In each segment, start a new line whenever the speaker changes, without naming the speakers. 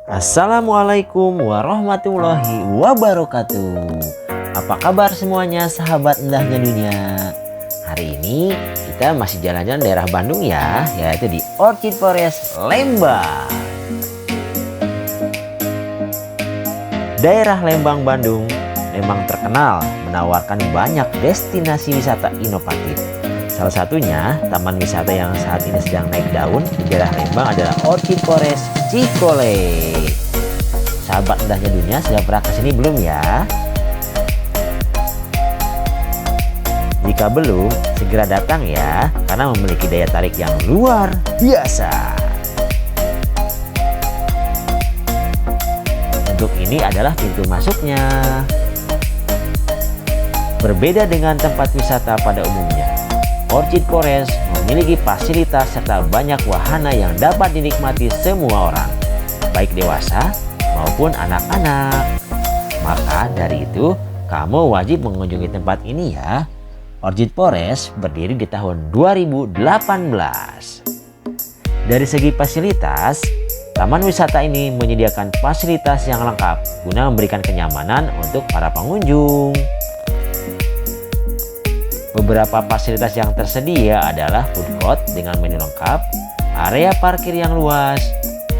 Assalamualaikum warahmatullahi wabarakatuh. Apa kabar semuanya sahabat indahnya dunia? Hari ini kita masih jalan-jalan daerah Bandung ya, yaitu di Orchid Forest Lembang. Daerah Lembang Bandung memang terkenal menawarkan banyak destinasi wisata inovatif. Salah satunya taman wisata yang saat ini sedang naik daun di daerah Lembang adalah Orchid Forest Cikole. Sahabat indahnya dunia, sudah pernah kesini belum ya? Jika belum, segera datang ya, karena memiliki daya tarik yang luar biasa. Untuk ini adalah pintu masuknya. Berbeda dengan tempat wisata pada umumnya, Orchid Forest memiliki fasilitas serta banyak wahana yang dapat dinikmati semua orang, baik dewasa maupun anak-anak. Maka dari itu, kamu wajib mengunjungi tempat ini ya. Orchid Forest berdiri di tahun 2018. Dari segi fasilitas, taman wisata ini menyediakan fasilitas yang lengkap guna memberikan kenyamanan untuk para pengunjung. Beberapa fasilitas yang tersedia adalah food court dengan menu lengkap, area parkir yang luas,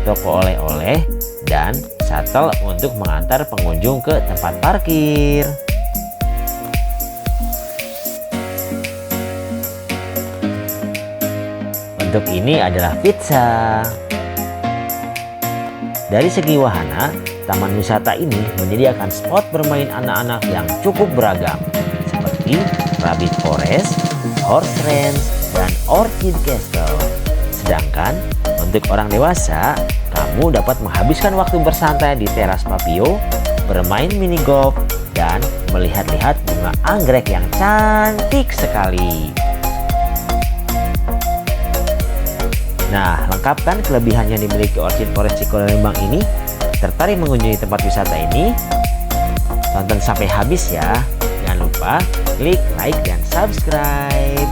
toko oleh-oleh, dan shuttle untuk mengantar pengunjung ke tempat parkir. Untuk ini adalah pizza. Dari segi wahana, taman wisata ini menyediakan spot bermain anak-anak yang cukup beragam, seperti Rabbit Forest, Horse Ranch, dan Orchid Castle. Sedangkan untuk orang dewasa, kamu dapat menghabiskan waktu bersantai di teras patio, bermain mini golf, dan melihat-lihat bunga anggrek yang cantik sekali. Nah, lengkapkan kelebihan yang dimiliki Orchid Forest Cikole Lembang ini? Tertarik mengunjungi tempat wisata ini? Tonton sampai habis ya. Jangan lupa klik like dan subscribe.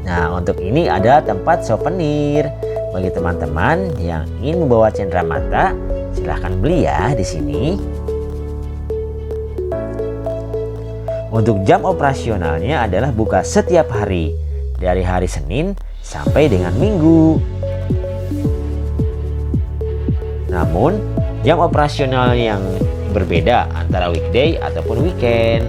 Nah, untuk ini ada tempat souvenir. Bagi teman-teman yang ingin membawa cenderamata, silahkan beli ya di sini. Untuk jam operasionalnya adalah buka setiap hari, dari hari Senin sampai dengan Minggu. Namun, jam operasional yang berbeda antara weekday ataupun weekend.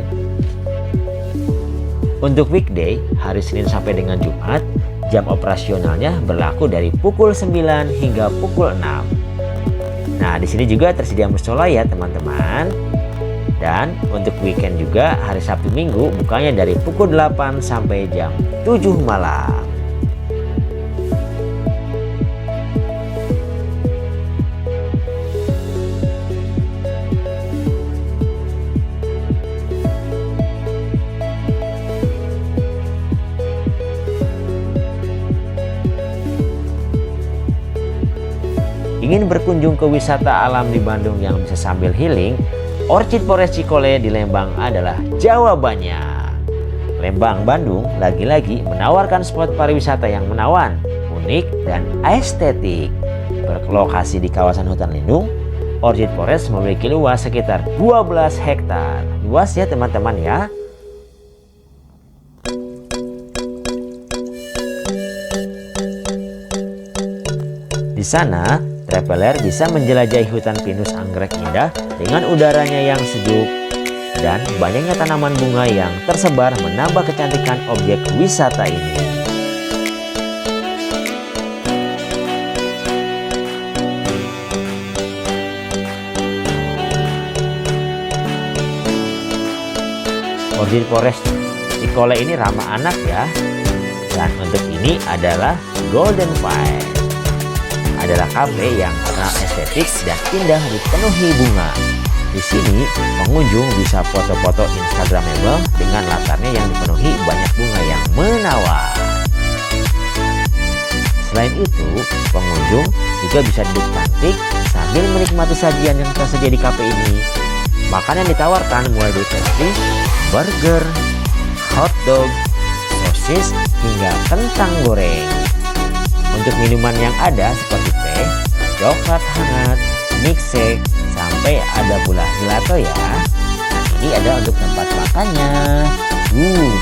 Untuk weekday, hari Senin sampai dengan Jumat, jam operasionalnya berlaku dari pukul 9 hingga pukul 6. Nah, di sini juga tersedia musola ya teman-teman. Dan untuk weekend juga, hari Sabtu Minggu bukanya dari pukul 8 sampai jam 7 malam. Ingin berkunjung ke wisata alam di Bandung yang bisa sambil healing? Orchid Forest Cikole di Lembang adalah jawabannya. Lembang Bandung lagi-lagi menawarkan spot pariwisata yang menawan, unik, dan estetik. Berlokasi di kawasan hutan lindung, Orchid Forest memiliki luas sekitar 12 hektar. Luas ya teman-teman ya. Di sana traveler bisa menjelajahi hutan pinus anggrek indah dengan udaranya yang sejuk dan banyaknya tanaman bunga yang tersebar menambah kecantikan objek wisata ini. Orchid Forest Cikole ini ramah anak ya. Dan untuk ini adalah Golden Vine. Adalah kafe yang terkenal estetik dan indah dipenuhi bunga. Di sini pengunjung bisa foto-foto instagramable dengan latarnya yang dipenuhi banyak bunga yang menawan. Selain itu, pengunjung juga bisa duduk cantik sambil menikmati sajian yang tersedia di kafe ini. Makanan ditawarkan mulai dari pastry, burger, hotdog, sosis, hingga kentang goreng. Untuk minuman yang ada seperti teh, coklat hangat, milkshake, sampai ada pula gelato ya. Nah, ini ada untuk tempat makannya.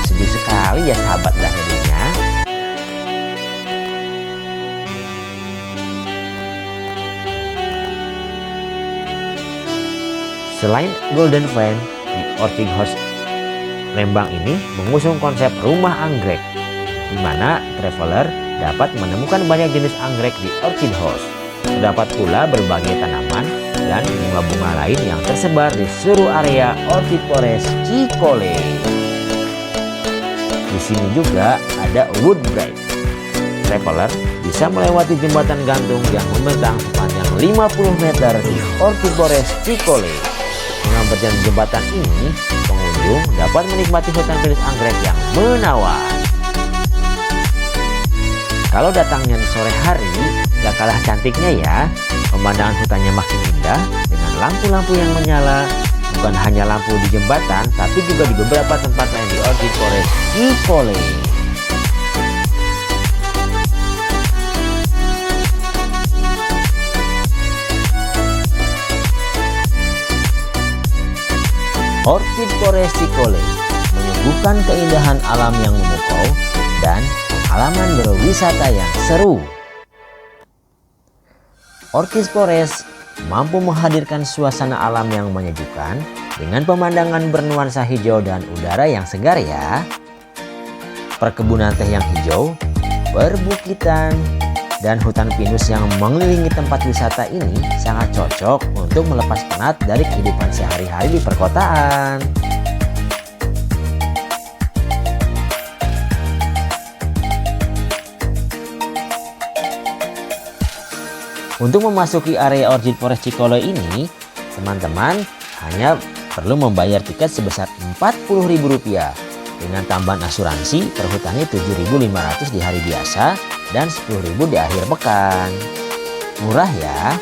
Sejuk sekali ya sahabat Dahlia. Selain Golden Vine, di Orchid House Lembang ini mengusung konsep rumah anggrek, di mana traveler dapat menemukan banyak jenis anggrek di Orchid House. Terdapat pula berbagai tanaman dan bunga-bunga lain yang tersebar di seluruh area Orchid Forest Cikole. Di sini juga ada Woodbridge. Traveler bisa melewati jembatan gantung yang membentang sepanjang 50 meter di Orchid Forest Cikole. Dengan berjalan jembatan ini, pengunjung dapat menikmati hutan pinus anggrek yang menawan. Kalau datangnya di sore hari, gak kalah cantiknya ya. Pemandangan hutannya makin indah dengan lampu-lampu yang menyala. Bukan hanya lampu di jembatan, tapi juga di beberapa tempat lain di Orchid Forest Cikole. Orchid Forest Cikole menyuguhkan keindahan alam yang memukau dan pengalaman berwisata yang seru. Orchid Forest mampu menghadirkan suasana alam yang menyejukkan dengan pemandangan bernuansa hijau dan udara yang segar ya. Perkebunan teh yang hijau, perbukitan, dan hutan pinus yang mengelilingi tempat wisata ini sangat cocok untuk melepas penat dari kehidupan sehari-hari di perkotaan. Untuk memasuki area Orchid Forest Cikole ini, teman-teman hanya perlu membayar tiket sebesar Rp40.000 dengan tambahan asuransi perhutannya Rp7.500 di hari biasa dan Rp10.000 di akhir pekan. Murah ya.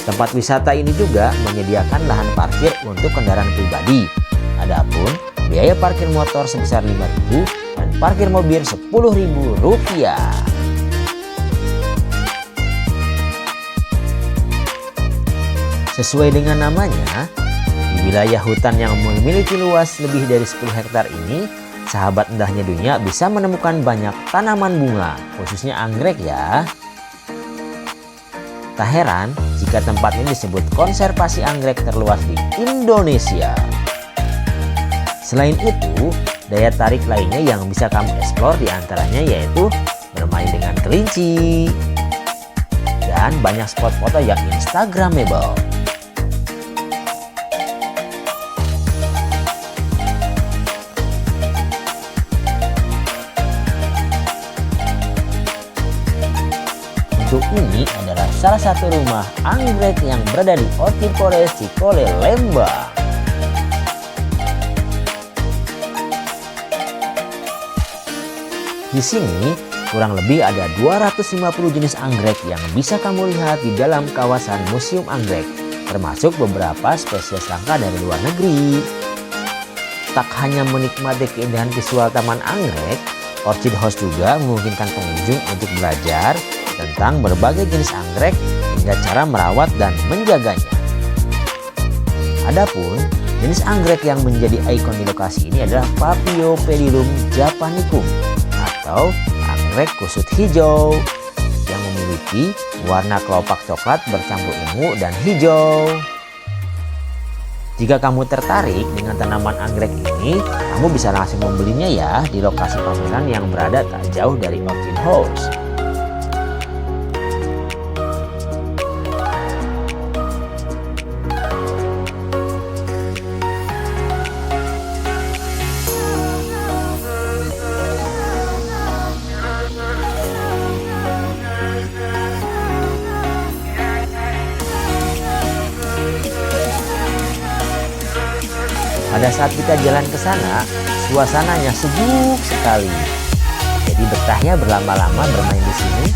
Tempat wisata ini juga menyediakan lahan parkir untuk kendaraan pribadi. Adapun biaya parkir motor sebesar Rp5.000 dan parkir mobil Rp10.000. Sesuai dengan namanya, di wilayah hutan yang memiliki luas lebih dari 10 hektar ini, sahabat indahnya dunia bisa menemukan banyak tanaman bunga, khususnya anggrek ya. Tak heran jika tempat ini disebut konservasi anggrek terluas di Indonesia. Selain itu, daya tarik lainnya yang bisa kamu eksplor diantaranya yaitu bermain dengan kelinci dan banyak spot foto yang instagramable. Untuk ini adalah salah satu rumah anggrek yang berada di Orchid Forest Cikole Lembang. Di sini kurang lebih ada 250 jenis anggrek yang bisa kamu lihat di dalam kawasan Museum Anggrek, termasuk beberapa spesies langka dari luar negeri. Tak hanya menikmati keindahan visual taman anggrek, Orchid House juga memungkinkan pengunjung untuk belajar tentang berbagai jenis anggrek hingga cara merawat dan menjaganya. Adapun jenis anggrek yang menjadi ikon di lokasi ini adalah Paphiopedilum japonicum atau anggrek kusut hijau yang memiliki memiliki warna kelopak coklat bercampur ungu dan hijau. Jika kamu tertarik dengan tanaman anggrek ini, kamu bisa langsung membelinya ya di lokasi pameran yang berada tak jauh dari Orchid House. Pada saat kita jalan ke sana, suasananya sejuk sekali. Jadi betah ya berlama-lama bermain di sini.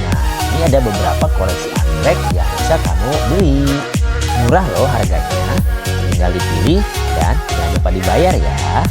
Nah, ini ada beberapa koleksi anggrek yang bisa kamu beli. Murah loh harganya. Tinggal dipilih dan jangan lupa dibayar ya.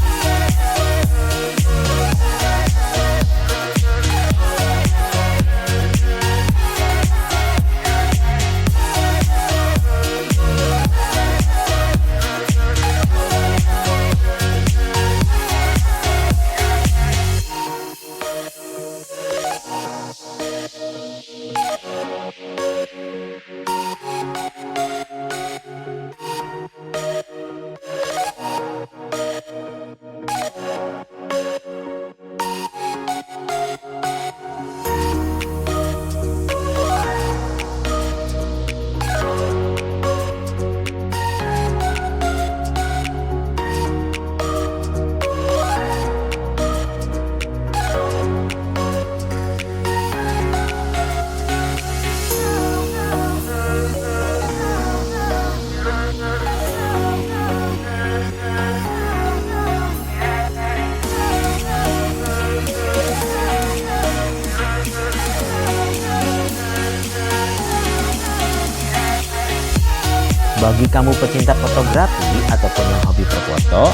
Bagi kamu pecinta fotografi ataupun yang hobi berfoto,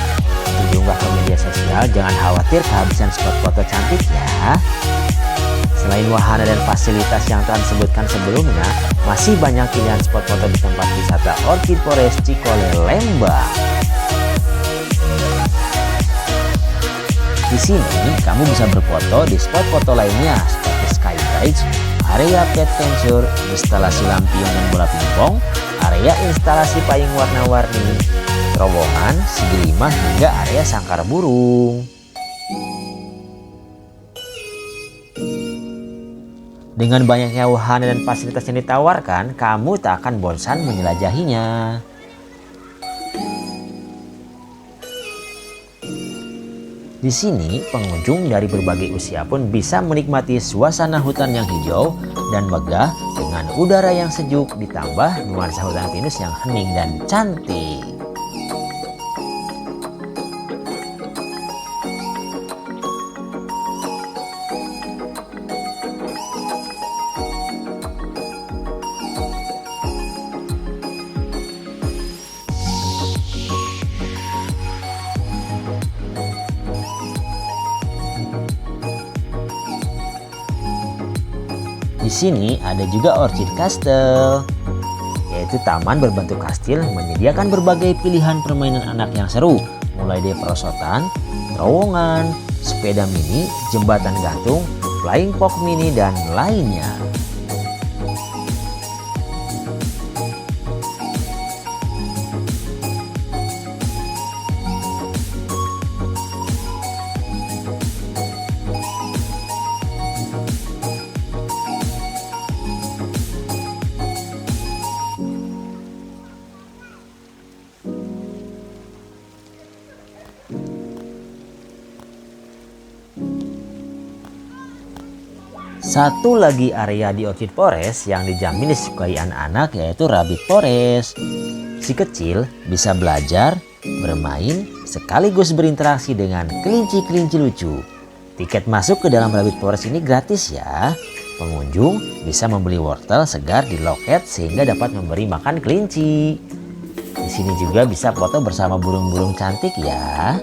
diunggah ke media sosial, jangan khawatir kehabisan spot foto cantik ya. Selain wahana dan fasilitas yang telah disebutkan sebelumnya, masih banyak pilihan spot foto di tempat wisata Orchid Forest Cikole, Lembang. Di sini kamu bisa berfoto di spot foto lainnya seperti Sky Bridge, area Pet Venture, instalasi lampion dan bola pingpong, area instalasi payung warna-warni, terowongan, segi lima hingga area sangkar burung. Dengan banyaknya wahana dan fasilitas yang ditawarkan, kamu tak akan bosan menjelajahinya. Di sini, pengunjung dari berbagai usia pun bisa menikmati suasana hutan yang hijau dan megah dengan udara yang sejuk ditambah nuansa hutan pinus yang hening dan cantik. Di sini ada juga Orchid Castle, yaitu taman berbentuk kastil menyediakan berbagai pilihan permainan anak yang seru, mulai dari perosotan, terowongan, sepeda mini, jembatan gantung, flying fox mini, dan lainnya. Satu lagi area di Orchid Forest yang dijamin disukai anak-anak yaitu Rabbit Forest. Si kecil bisa belajar, bermain, sekaligus berinteraksi dengan kelinci-kelinci lucu. Tiket masuk ke dalam Rabbit Forest ini gratis ya. Pengunjung bisa membeli wortel segar di loket sehingga dapat memberi makan kelinci. Di sini juga bisa foto bersama burung-burung cantik ya.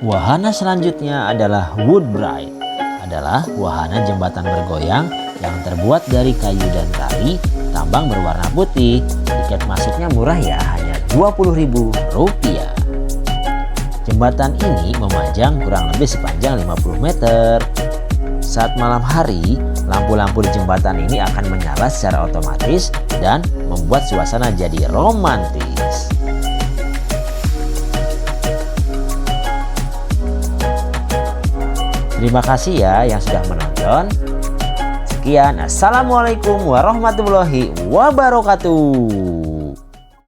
Wahana selanjutnya adalah Woodbride. Adalah wahana jembatan bergoyang yang terbuat dari kayu dan tali tambang berwarna putih. Tiket masuknya murah ya, hanya Rp20.000. Jembatan ini memanjang kurang lebih sepanjang 50 meter. Saat malam hari, lampu-lampu di jembatan ini akan menyala secara otomatis dan membuat suasana jadi romantis. Terima kasih ya yang sudah menonton. Sekian, assalamualaikum warahmatullahi wabarakatuh.